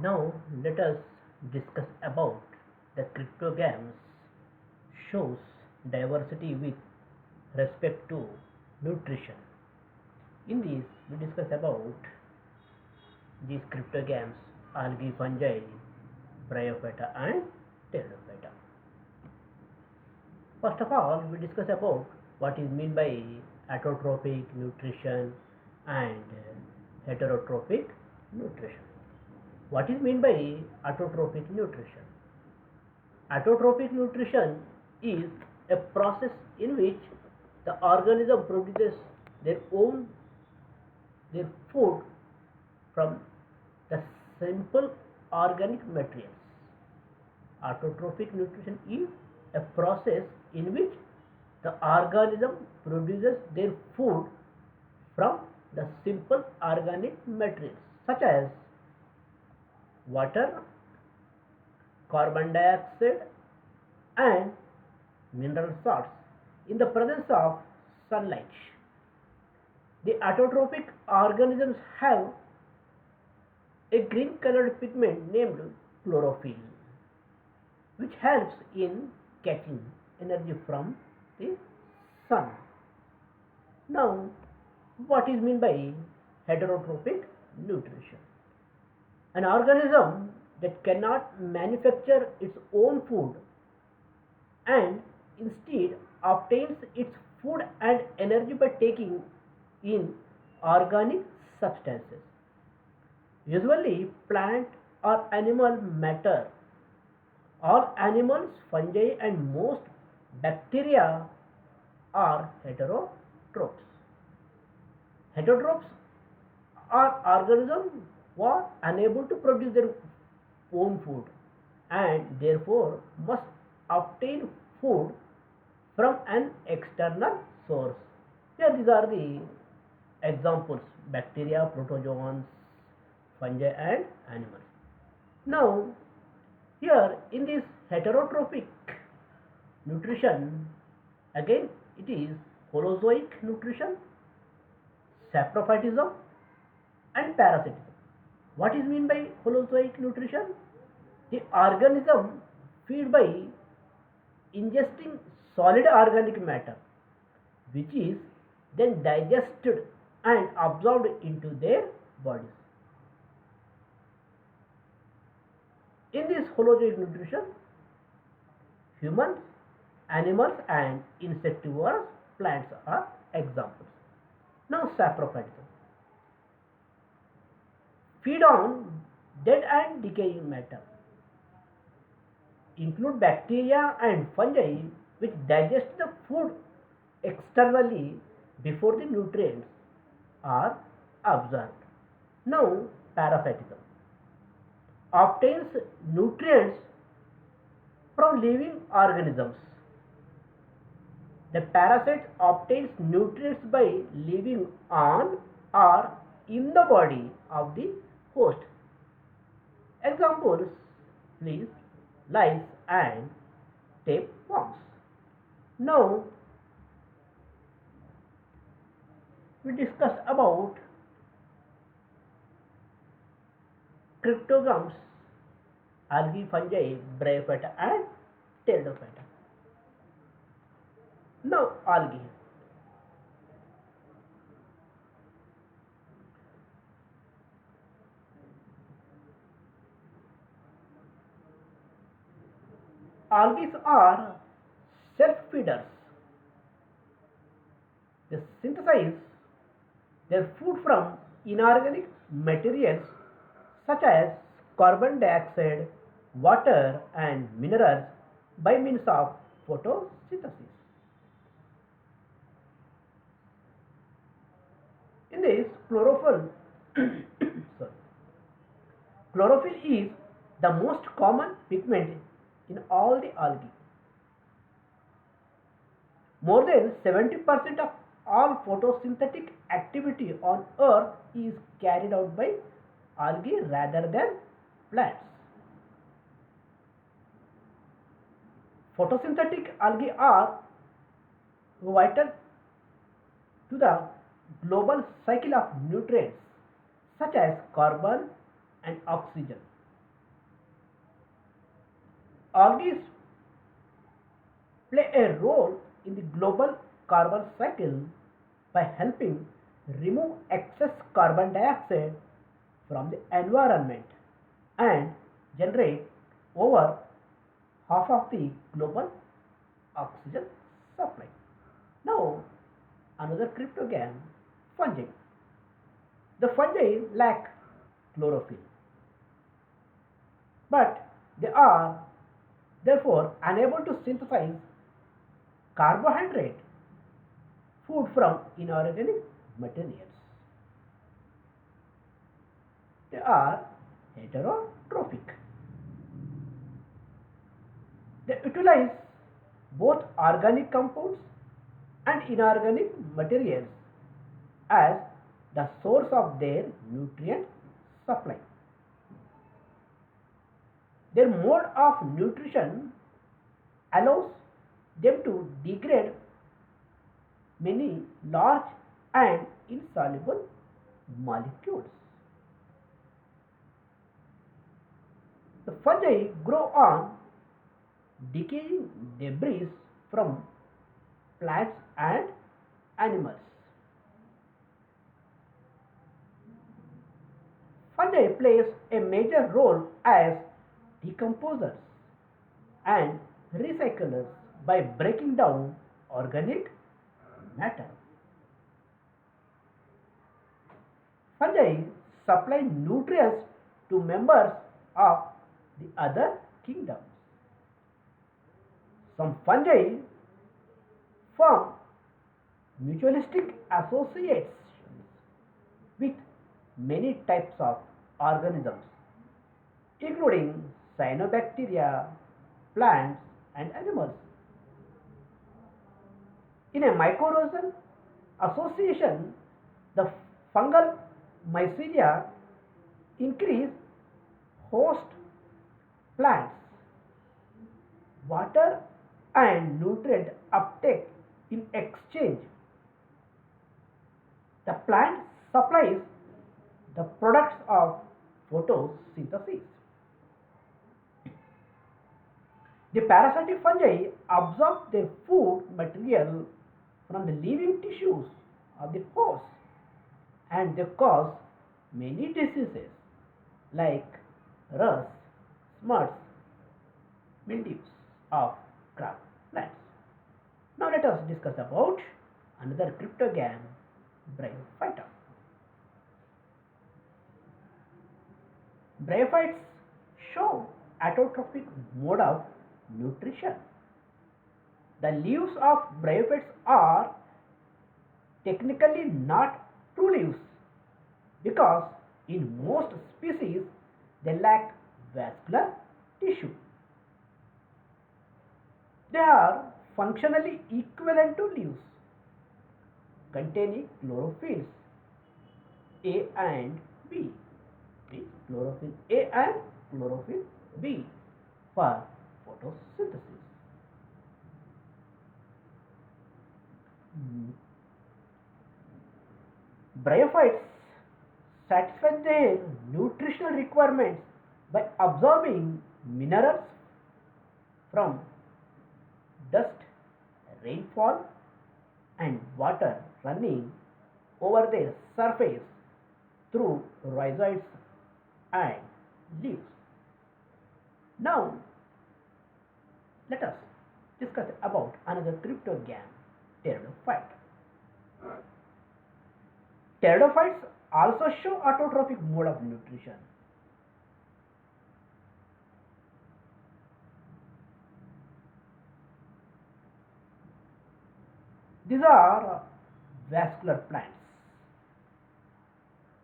Now let us discuss about the cryptograms shows diversity with respect to nutrition. In this we discuss about these cryptograms, algae, fungi, bryophyta and pteridophyta. First of all, we discuss about what is meant by autotrophic nutrition and heterotrophic nutrition. What is meant by autotrophic nutrition? Autotrophic nutrition is a process in which the organism produces their own their food from the simple organic materials. Autotrophic nutrition is a process in which the organism produces their food from the simple organic materials such as water, carbon dioxide, and mineral salts in the presence of sunlight. The autotrophic organisms have a green colored pigment named chlorophyll, which helps in catching energy from the sun. Now, what is meant by heterotrophic nutrition? An organism that cannot manufacture its own food and instead obtains its food and energy by taking in organic substances, usually plant or animal matter. All animals, fungi, and most bacteria are heterotrophs. Heterotrophs are organisms who are unable to produce their own food and therefore must obtain food from an external source. Here, these are the examples: bacteria, protozoans, fungi, and animals. Now, here in this heterotrophic nutrition, again it is holozoic nutrition, saprophytism, and parasitism. What is meant by holozoic nutrition? The organism feed by ingesting solid organic matter, which is then digested and absorbed into their bodies. In this holozoic nutrition, humans, animals, and insectivorous plants are examples. Now, saprophytism feed on dead and decaying matter, include bacteria and fungi which digest the food externally before the nutrients are absorbed. Now, parasitism obtains nutrients from living organisms. The parasite obtains nutrients by living on or in the body of the host. Examples: fleas, lice, and tapeworms. Now, we discuss about cryptogams, algae, fungi, bryophyta, and pteridophyta. Now, algae. Algae are self-feeders. They synthesize their food from inorganic materials such as carbon dioxide, water, and minerals by means of photosynthesis. In this, chlorophyll, sorry, chlorophyll is the most common pigment in all the algae. More than 70% of all photosynthetic activity on earth is carried out by algae rather than plants. Photosynthetic algae are vital to the global cycle of nutrients such as carbon and oxygen. algae play a role in the global carbon cycle by helping remove excess carbon dioxide from the environment and generate over half of the global oxygen supply. Now, another cryptogram, fungi. The fungi lack chlorophyll, but they are therefore unable to synthesize carbohydrate food from inorganic materials. They are heterotrophic. They utilize both organic compounds and inorganic materials as the source of their nutrient supply. Their mode of nutrition allows them to degrade many large and insoluble molecules. The fungi grow on decaying debris from plants and animals. Fungi plays a major role as decomposers and recyclers by breaking down organic matter. Fungi supply nutrients to members of the other kingdoms. Some fungi form mutualistic associations with many types of organisms, including cyanobacteria, plants, and animals. In a mycorrhizal association, the fungal mycelia increase host plants water and nutrient uptake. In exchange, the plant supplies the products of photosynthesis. The parasitic fungi absorb their food material from the living tissues of the host, and they cause many diseases like rust, smuts, mildews of crop plants. Now let us discuss about another cryptogram, bryophyta. Bryophytes show autotrophic mode of nutrition. The leaves of bryophytes are technically not true leaves because in most species they lack vascular tissue. They are functionally equivalent to leaves containing chlorophylls A and B. Chlorophyll A and chlorophyll B for photosynthesis. Bryophytes satisfy their nutritional requirements by absorbing minerals from dust, rainfall, and water running over their surface through rhizoids and leaves. Now, let us discuss about another cryptogam, pteridophyte. Pteridophytes also show autotrophic mode of nutrition. These are vascular plants.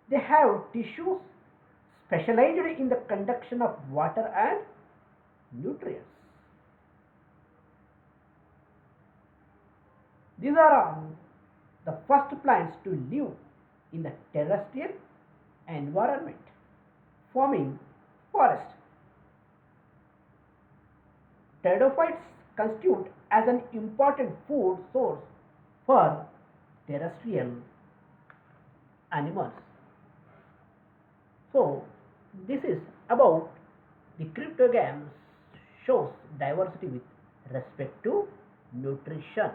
They have tissues specialized in the conduction of water and nutrients. These are the first plants to live in the terrestrial environment, forming forests. Pteridophytes constitute as an important food source for terrestrial animals. So, this is about the cryptograms shows diversity with respect to nutrition.